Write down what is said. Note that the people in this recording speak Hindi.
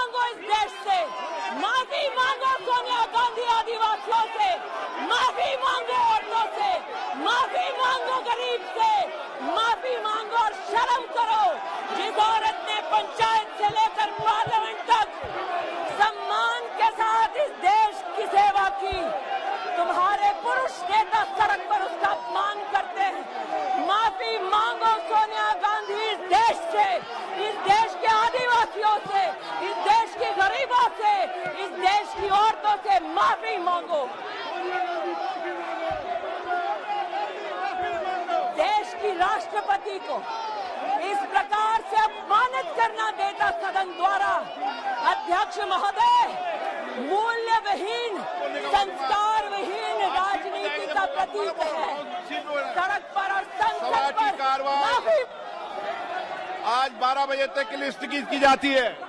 मांगो इस देश से, माफी मांगो सोनिया गांधी आदिवासियों से, माफी मांगो औरतों से, माफी मांगो गरीब से, माफी मांगो और शर्म करो। जिस औरत ने पंचायत से लेकर पार्लियामेंट तक सम्मान के साथ इस देश की सेवा की, तुम्हारे पुरुष नेता सड़क पर उसका अपमान करते हैं। माफी मांगो सोनिया गांधी इस देश से, इस देश के आदिवासियों से, इस देश के गरीबों से, इस देश की औरतों से माफी मांगो। देश की राष्ट्रपति को इस प्रकार से अपमानित करना देता सदन द्वारा, अध्यक्ष महोदय, मूल्यविहीन, संस्कारविहीन राजनीति का प्रतीक है। सड़क पर और संसद पर माफी। आज 12 बजे तक की लिस्ट की जाती है।